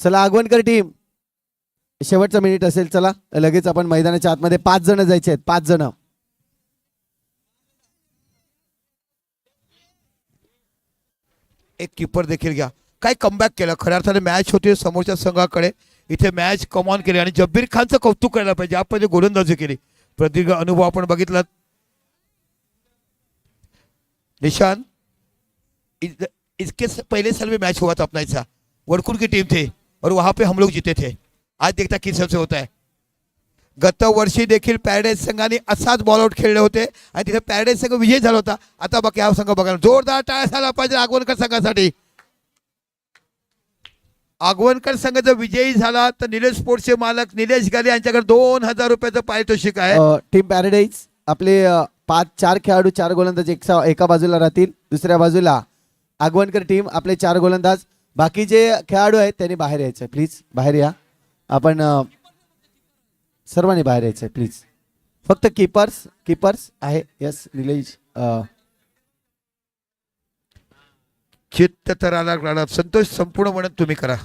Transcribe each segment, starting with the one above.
चला आगवणकर टीम, शेवटचा मिनिट असेल. चला लगेच आपण मैदानाच्या आतमध्ये 5 जण जायचे आहेत. 5 जण. एक कीपर देखील घ्या. काय कमबॅक केलं, खऱ्या अर्थाने मॅच होती समोरच्या संघाकडे. इथे मॅच कमॉन केली आणि जब्बीर खानचं कौतुक करायला पाहिजे. आपण गोलंदाजी केली, प्रदीर्घ अनुभव आपण बघितला. निशान, इसके पहले साल में मैच हुआ था अपना ऐसा, वडकुल की टीम थे और वहां पे हम लोग जीते थे. आज देखता किस सबसे होता है. गत वर्षी देखील पॅराडाईज संघाने असाच बॉल आउट खेळले होते आणि तिथे पॅराडाईज संघ विजय झाला होता. आता बघा हा संघ बघा, जोरदार टाळ्या झाला पाहिजे आगवणकर संघासाठी. आगवणकर संघ जर विजयी झाला तर निलेश स्पोर्ट्सचे मालक निलेश गाले यांच्याकडे 2000 रुपयाचं पारितोषिक आहे. टीम पॅराडाईज आपले 4 खेळाडू 4 गोलंदाज एका बाजूला राहतील. दुसऱ्या बाजूला आगवणकर टीम आपले 4 गोलंदाज. बाकी जे खेळाडू आहेत त्यांनी बाहेर यायचं. प्लीज बाहेर या. आपण सर्वांनी बाहेर यायचं प्लीज. फक्त कीपर्स आहे. यस निलेश. चित्त तराला राहणार संतोष संपूर्ण म्हणत तुम्ही करा.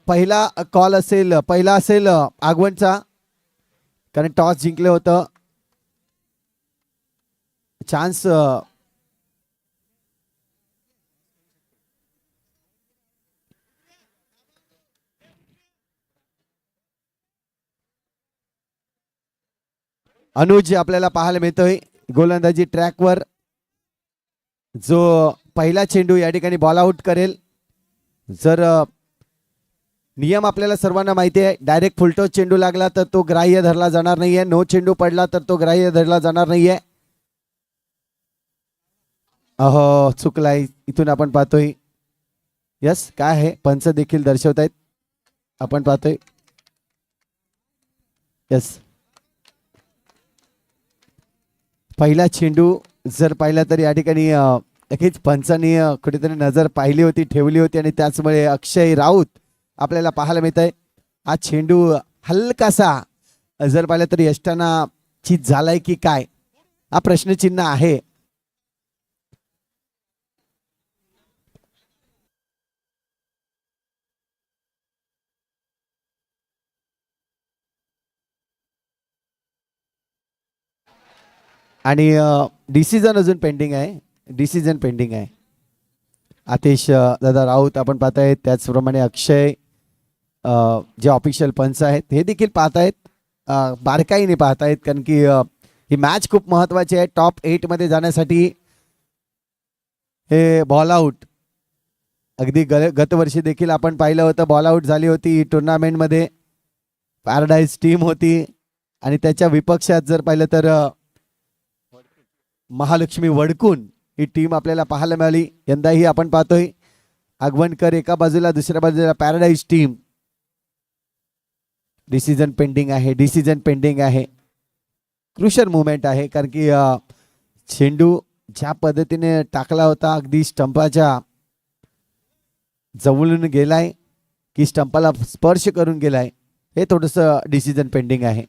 पहिला कॉल असेल, पहिला असेल आगवणचा, कारण टॉस जिंकलं होतं. चान्स अनुज आपल्याला पाहायला मिळतोय गोलंदाजी ट्रॅकवर. जो पहिला चेंडू या ठिकाणी बॉल आउट करेल. जर नियम आपल्याला सर्वांना माहिती आहे, डायरेक्ट फुलटॉस चेंडू लागला तर तो ग्राह्य धरला जाणार नाहीये. नो चेंडू पडला तर तो ग्राह्य धरला जाणार नाहीये. अहो चुकलाय. इथून आपण पाहतोय. यस काय आहे, पंच देखील दर्शवत आहेत. आपण पाहतोय. यस पहिला चेंडू जर पाहिला तर या ठिकाणी नक्कीच पंचांनी कुठेतरी नजर पाहिली होती, ठेवली होती आणि त्याचमुळे अक्षय राऊत आपल्याला पाहायला मिळत आहे. हा चेंडू हलकासा जर पाहिला तर यष्टाना चित झालाय की काय, हा प्रश्नचिन्ह आहे. आणि डिसिजन अजून पेंडिंग आहे. डिसिजन पेंडिंग आहे. आतिश दादा राऊत आपण पाहतायत, त्याचप्रमाणे अक्षय जे ऑफिशियल पंच आहेत हे देखील पाहतायत. बारकाईने पाहतायत, कारण की ही मॅच खूप महत्त्वाची आहे. टॉप 8 मध्ये जाण्यासाठी हे बॉल आउट अगदी गतवर्षी देखील आपण पाहिलं होतं. बॉल आउट झाली होती टुर्नामेंटमध्ये. पॅराडाईज टीम होती आणि त्याच्या विपक्षात जर पाहिलं तर महालक्ष्मी वडकुन ही टीम आपल्याला पाहायला मिळाली. यंदाही आपण पाहतोय आगवणकर एका बाजूला, दुसऱ्या बाजूला पॅराडाईज टीम. डिसिजन पेंडिंग आहे. डिसिजन पेंडिंग आहे. क्रुशल मुवमेंट आहे, कारण की चेंडू ज्या पद्धतीने टाकला होता अगदी स्टंपाच्या जवळून गेलाय की स्टंपाला स्पर्श करून गेलाय, हे थोडंसं डिसिजन पेंडिंग आहे.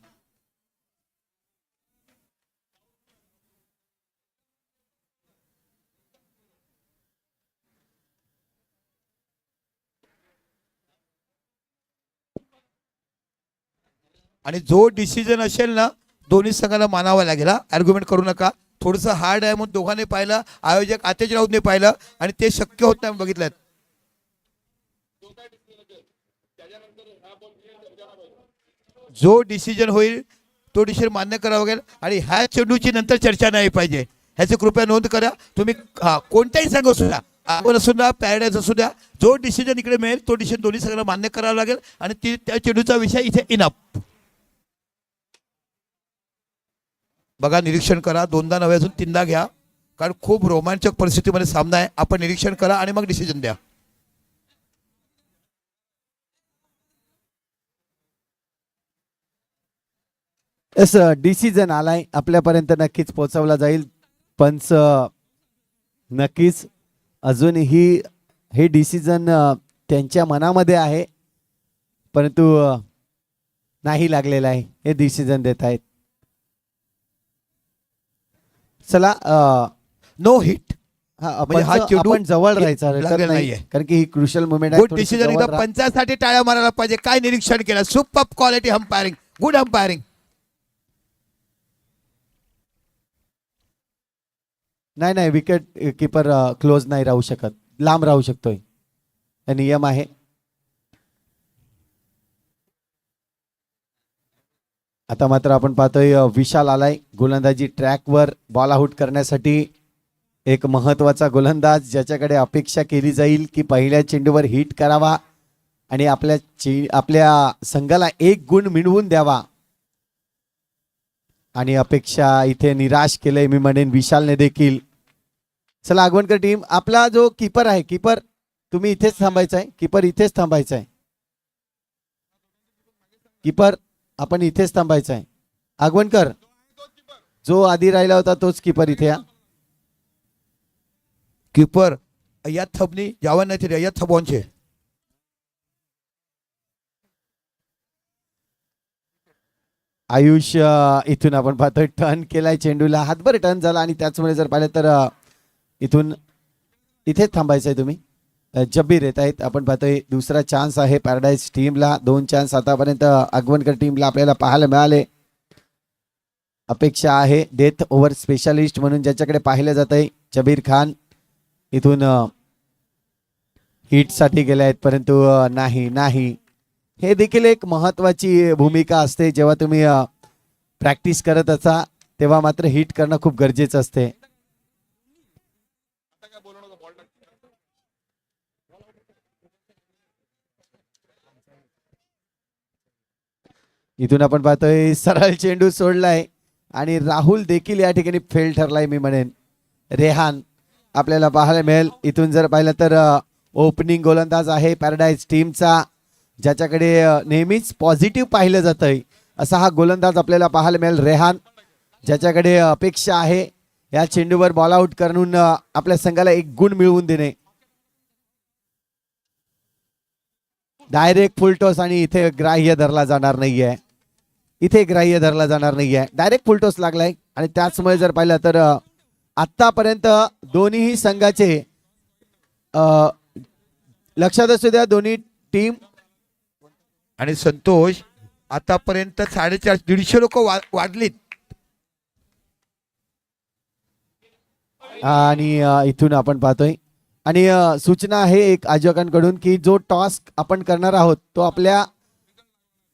आणि जो डिसिजन असेल ना दोन्ही संघाला मानावा लागेल. आर्ग्युमेंट करू नका. थोडंसं हार्ड आहे म्हणून दोघांनी पाहिलं, आयोजक आतेज राऊतने पाहिलं आणि ते शक्य होत नाही बघितलं. जो डिसिजन होईल तो डिसिजन मान्य करावा लागेल आणि ह्या चेंडूची नंतर चर्चा नाही पाहिजे, ह्याची कृपया नोंद करा. तुम्ही कोणताही संघ असू द्या, आपण असू द्या, पॅराडाईज असू द्या, जो डिसिजन इकडे मिळेल तो डिसिजन दोन्ही संघाला मान्य करावा लागेल आणि त्या चेंडूचा विषय इथे इनअप. बघा, निरीक्षण करा. 2दा नव्हे अजून 3दा घ्या, कारण खूप रोमांचक परिस्थितीमध्ये सामना आहे. आपण निरीक्षण करा आणि मग डिसिजन द्या. यस डिसिजन आलाय आपल्यापर्यंत, नक्कीच पोहोचवला जाईल. पंच नक्कीच अजूनही हे डिसिजन त्यांच्या मनामध्ये आहे, परंतु नाही लागलेलं आहे. हे डिसिजन देत आहेत. चला नो हिट. हा म्हणजे हा आपण चेंडू आपण जवळ राहायचा हरकत लागलेला नाही नाहीये. कारण की ही क्रुशल मुवमेंट आहे. गुड थोडीशी डिसिजन. जवळ एकदा राहा. पंचासाठी टाळ्या मारायला पाहिजे. काय निरीक्षण केलं. Super quality umpiring. Good umpiring. नाही नाही विकेट किपर क्लोज नाही राहू शकत, लांब राहू शकतोय, हा नियम आहे. आता मात्र आपण पाहतोय विशाल आलाय गोलंदाजी ट्रॅकवर बॉल आउट करण्यासाठी. एक महत्वाचा गोलंदाज ज्याच्याकडे अपेक्षा केली जाईल की पहिल्या चेंडूवर हिट करावा आणि आपल्या संघाला एक गुण मिळवून द्यावा. आणि अपेक्षा इथे निराश केलंय मी म्हणेन विशालने देखील. चला आगवणकर टीम, आपला जो कीपर आहे, कीपर तुम्ही इथेच थांबायचा आहे, कीपर इथेच थांबायचा आहे, कीपर आपण इथेच थांबायचं आहे. आगवणकर, जो आधी राहिला होता तोच कीपर इथे या. કીપર અહીંયા થબની જવા નથી રહ્યા. અહીંયા થબોન છે. आयुष इथून आपण पाहतोय टर्न केलाय चेंडूला, हातभर टर्न झाला आणि त्याचमुळे जर पाहिलं तर इथून इथेच थांबायचंय तुम्ही. जब्बीर येत आहेत. आपण पाहतोय दुसरा चान्स आहे पॅराडाईज टीमला. 2 चान्स आतापर्यंत आगवणकर टीमला आपल्याला पाहायला मिळाले. अपेक्षा आहे डेथ ओव्हर स्पेशालिस्ट म्हणून ज्याच्याकडे पाहिलं जात आहे जबीर खान, इथून हिट साठी गेले आहेत परंतु नाही. हे देखील एक महत्वाची भूमिका असते. जेव्हा तुम्ही प्रॅक्टिस करत असा तेव्हा मात्र हिट करणं खूप गरजेचं असते. इथून आपण पाहतोय सरळ चेंडू सोडलाय आणि राहुल देखील या ठिकाणी फेल ठरलाय मी म्हणेन. रेहान आपल्याला पाहायला मिळेल. इथून जर पाहिलं तर ओपनिंग गोलंदाज आहे पॅराडाईज टीमचा, ज्याच्याकडे नेहमीच पॉझिटिव्ह पाहिलं जातंय असा हा गोलंदाज आपल्याला पाहायला मिळेल रेहान, ज्याच्याकडे अपेक्षा आहे या चेंडूवर बॉल आउट करून आपल्या संघाला एक गुण मिळवून देणे. डायरेक्ट फुलटॉस आणि इथे ग्राह्य धरला जाणार नाहीये, इथे ग्राह्य धरला जाणार नाहीये, डायरेक्ट फुलटॉस लागलाय. आणि त्याचमुळे जर पाहिलं तर आतापर्यंत दोन्ही संघाचे लक्षात असू द्या, दोन्ही टीम आणि संतोष आतापर्यंत 150 लोक वाढलीत. आणि इथून आपण पाहतोय आणि सूचना आहे एक आयोजकांकडून की जो टॉस आपण करणार आहोत तो आपल्या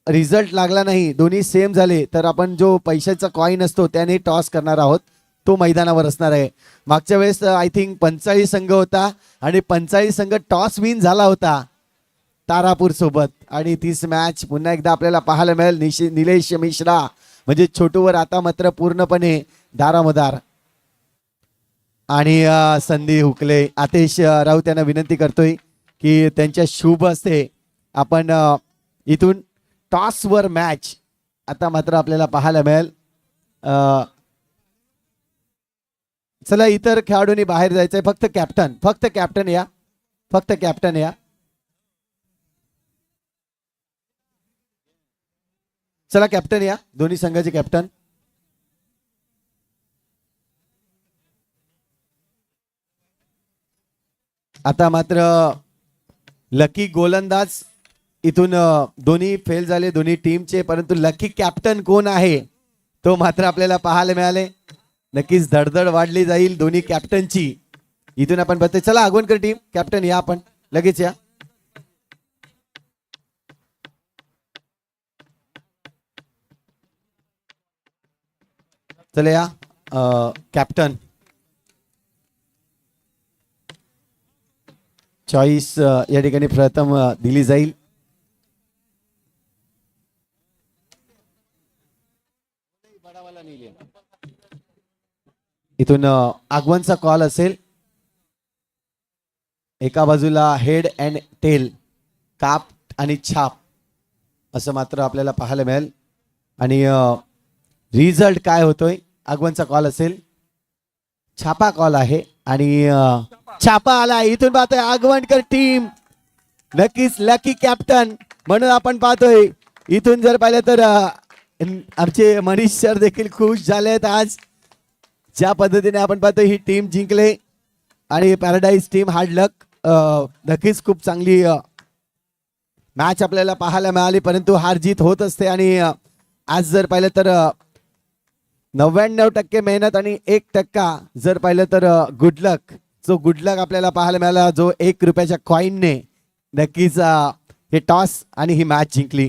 रिझल्ट लागला नाही, दोन्ही सेम झाले तर आपण जो पैशाचा कॉईन असतो त्याने टॉस करणार आहोत, तो मैदानावर असणार आहे. मागच्या वेळेस आय थिंक 45 संघ होता आणि 45 संघ टॉस विन झाला होता तारापूर सोबत. आणि तीच मॅच पुन्हा एकदा आपल्याला पाहायला मिळेल. निलेश मिश्रा म्हणजे छोटूवर आता मात्र पूर्णपणे दारामदार. आणि संधी हुकले. आतिश राऊत यांना विनंती करतोय की त्यांच्या शुभ हस्ते आपण इथून टॉसवर मॅच आता मात्र आपल्याला पाहायला मिळेल. चला इतर खेळाडूंनी बाहेर जायचंय, फक्त कॅप्टन या, फक्त कॅप्टन या. चला कॅप्टन या, दोन्ही संघाचे कॅप्टन. आता मात्र लकी गोलंदाज इथून दोन्ही फेल झाले दोन्ही टीमचे, परंतु लकी कॅप्टन कोण आहे तो मात्र आपल्याला पाहायला मिळाले. नक्कीच धडधड वाढली जाईल दोन्ही कॅप्टनची. इथून आपण बघतोय. चला आगवणकर टीम कॅप्टन या, आपण लगेच या. चला या कॅप्टन. चॉईस या ठिकाणी प्रथम दिली जाईल. इथून आगवनचा कॉल असेल. एका बाजूला हेड अँड टेल, काप आणि छाप असं मात्र आपल्याला पाहायला मिळेल. आणि रिझल्ट काय होतोय, आगवनचा कॉल असेल, छापा कॉल आहे आणि छापा आला. इथून पाहतोय आगवणकर टीम नक्कीच लकी कॅप्टन म्हणून आपण पाहतोय. इथून जर पाहिलं तर आमचे मनीष सर देखील खुश झाले आहेत आज. ज्या पद्धतीने आपण पाहतो ही टीम जिंकले आणि पॅराडाईज टीम हार्ड लक. नक्कीच खूप चांगली मॅच आपल्याला पाहायला मिळाली, परंतु हार जीत होत असते. आणि आज जर पाहिलं तर 99% मेहनत आणि 1% जर पाहिलं तर गुड लक. जो गुड लक आपल्याला पाहायला मिळाला, जो 1 रुपयाच्या कॉईनने नक्कीच हे टॉस आणि ही मॅच जिंकली.